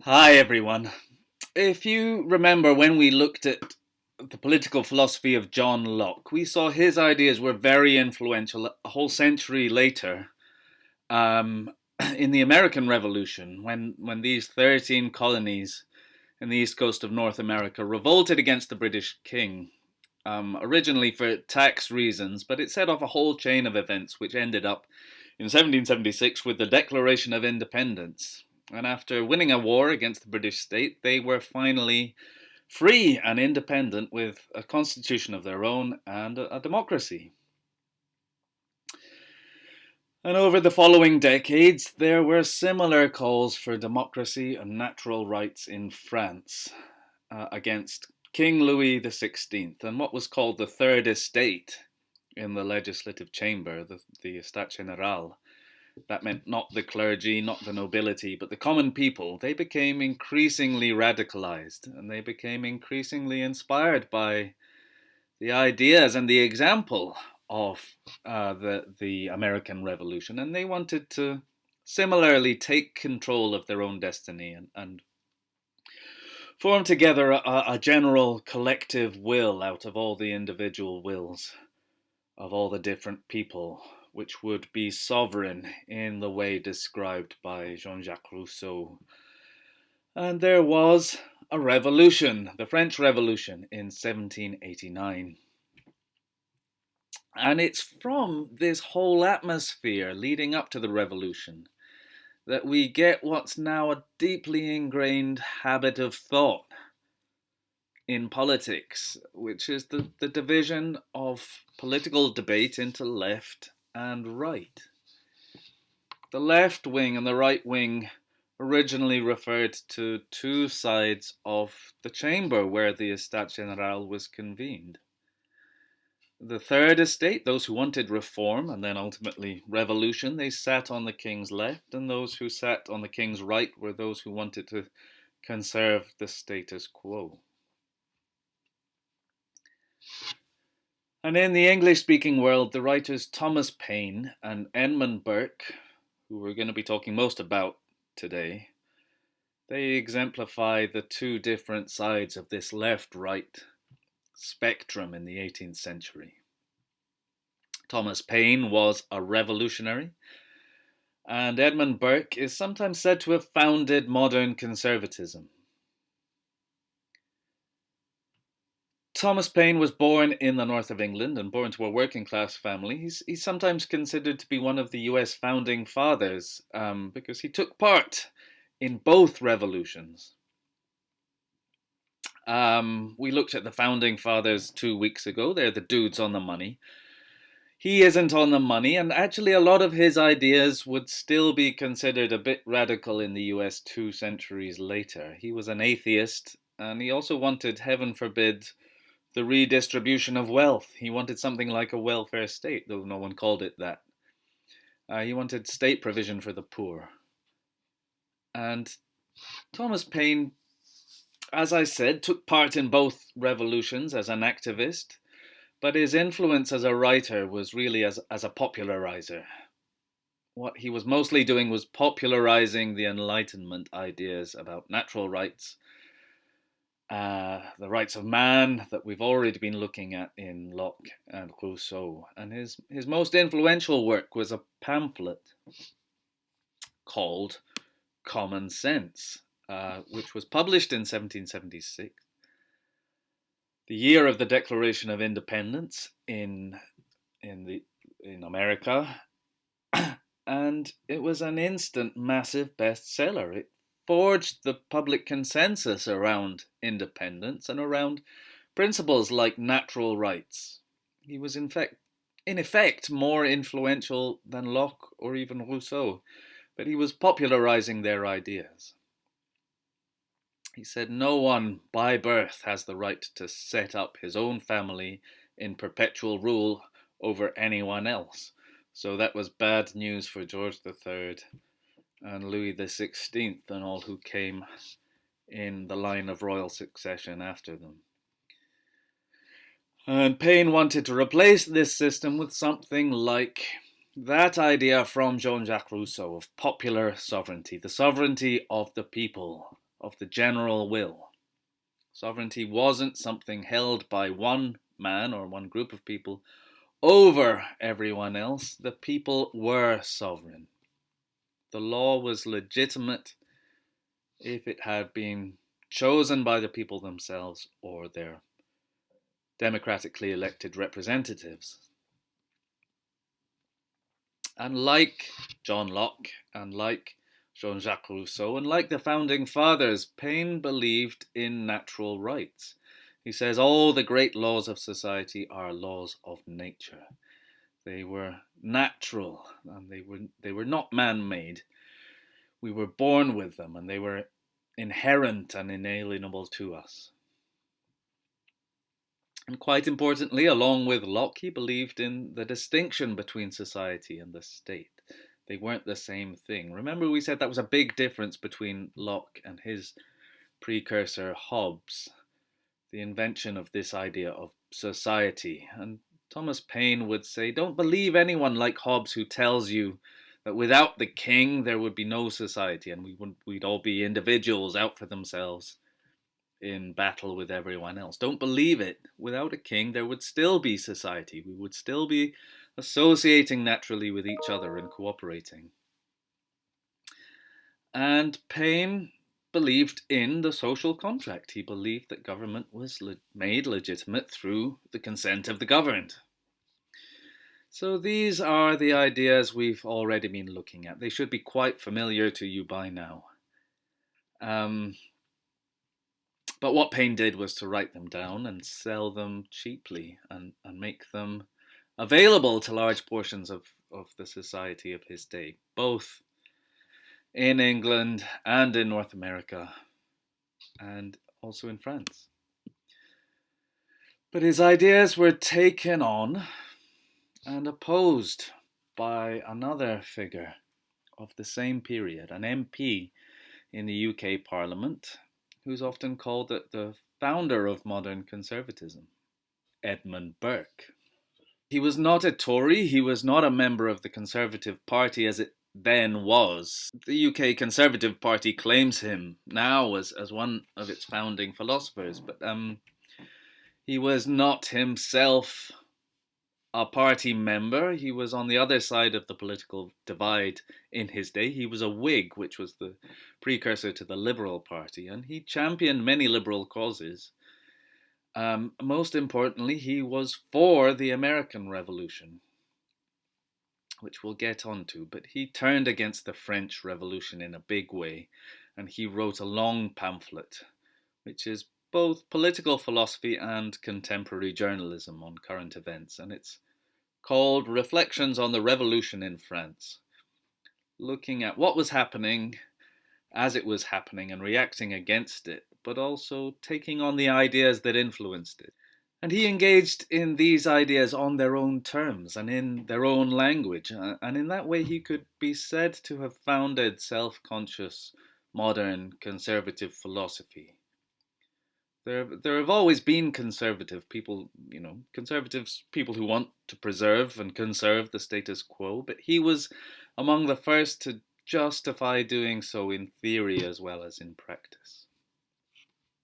Hi, everyone. If you remember when we looked at the political philosophy of John Locke, we saw his ideas were very influential a whole century later um, in the American Revolution when these 13 colonies in the east coast of North America revolted against the British king, originally for tax reasons, but it set off a whole chain of events which ended up in 1776 with the Declaration of Independence. And after winning a war against the British state, they were finally free and independent with a constitution of their own and a democracy. And over the following decades, there were similar calls for democracy and natural rights in France against King Louis XVI and what was called the Third Estate in the legislative chamber, the Estate Générale. That meant not the clergy, not the nobility, but the common people. They became increasingly radicalized and they became increasingly inspired by the ideas and the example of the American Revolution. And they wanted to similarly take control of their own destiny and form together a general collective will out of all the individual wills of all the different people, which would be sovereign in the way described by Jean-Jacques Rousseau. And there was a revolution, the French Revolution in 1789. And it's from this whole atmosphere leading up to the revolution that we get what's now a deeply ingrained habit of thought in politics, which is the division of political debate into left and right. The left wing and the right wing originally referred to two sides of the chamber where the Estate Générale was convened. The Third Estate, those who wanted reform and then ultimately revolution, they sat on the king's left, and those who sat on the king's right were those who wanted to conserve the status quo. And in the English-speaking world, the writers Thomas Paine and Edmund Burke, who we're going to be talking most about today, they exemplify the two different sides of this left-right spectrum in the 18th century. Thomas Paine was a revolutionary, and Edmund Burke is sometimes said to have founded modern conservatism. Thomas Paine was born in the north of England and born to a working class family. He's sometimes considered to be one of the US founding fathers because he took part in both revolutions. We looked at the founding fathers 2 weeks ago. They're the dudes on the money. He isn't on the money, and actually a lot of his ideas would still be considered a bit radical in the US 2 centuries later. He was an atheist, and he also wanted, heaven forbid, the redistribution of wealth. He wanted something like a welfare state, though no one called it that. He wanted state provision for the poor. And Thomas Paine, as I said, took part in both revolutions as an activist, but his influence as a writer was really as a popularizer. What he was mostly doing was popularizing the Enlightenment ideas about natural rights, the rights of man that we've already been looking at in Locke and Rousseau. And his most influential work was a pamphlet called Common Sense, which was published in 1776, the year of the Declaration of Independence in America, and it was an instant massive bestseller. It forged the public consensus around independence and around principles like natural rights. He was in effect more influential than Locke or even Rousseau, but he was popularizing their ideas. He said no one by birth has the right to set up his own family in perpetual rule over anyone else. So that was bad news for George III and Louis XVI and all who came in the line of royal succession after them. And Paine wanted to replace this system with something like that idea from Jean-Jacques Rousseau of popular sovereignty, the sovereignty of the people. of the general will. Sovereignty wasn't something held by one man or one group of people over everyone else. The people were sovereign. The law was legitimate if it had been chosen by the people themselves or their democratically elected representatives. And like John Locke, and like Jean-Jacques Rousseau, and like the founding fathers, Paine believed in natural rights. He says all the great laws of society are laws of nature. They were natural, and they were not man-made. We were born with them, and they were inherent and inalienable to us. And quite importantly, along with Locke, he believed in the distinction between society and the state. They weren't the same thing. Remember, we said that was a big difference between Locke and his precursor Hobbes, the invention of this idea of society. And Thomas Paine would say, don't believe anyone like Hobbes who tells you that without the king there would be no society and we'd all be individuals out for themselves in battle with everyone else. Don't believe it. Without a king there would still be society. We would still be associating naturally with each other and cooperating. And Paine believed in the social contract. He believed that government was made legitimate through the consent of the governed. So these are the ideas we've already been looking at. They should be quite familiar to you by now. But what Paine did was to write them down and sell them cheaply and make them available to large portions of the society of his day, both in England and in North America and also in France. But his ideas were taken on and opposed by another figure of the same period, an MP in the UK Parliament, who's often called the founder of modern conservatism, Edmund Burke. He was not a Tory, he was not a member of the Conservative Party as it then was. The UK Conservative Party claims him now as one of its founding philosophers, but he was not himself a party member. He was on the other side of the political divide in his day. He was a Whig, which was the precursor to the Liberal Party, and he championed many liberal causes. Most importantly, he was for the American Revolution, which we'll get onto, but he turned against the French Revolution in a big way, and he wrote a long pamphlet, which is both political philosophy and contemporary journalism on current events, and it's called Reflections on the Revolution in France, looking at what was happening as it was happening and reacting against it, but also taking on the ideas that influenced it. And he engaged in these ideas on their own terms and in their own language, and in that way he could be said to have founded self-conscious modern conservative philosophy. There have always been conservative people, conservatives, people who want to preserve and conserve the status quo, but he was among the first to justify doing so in theory as well as in practice.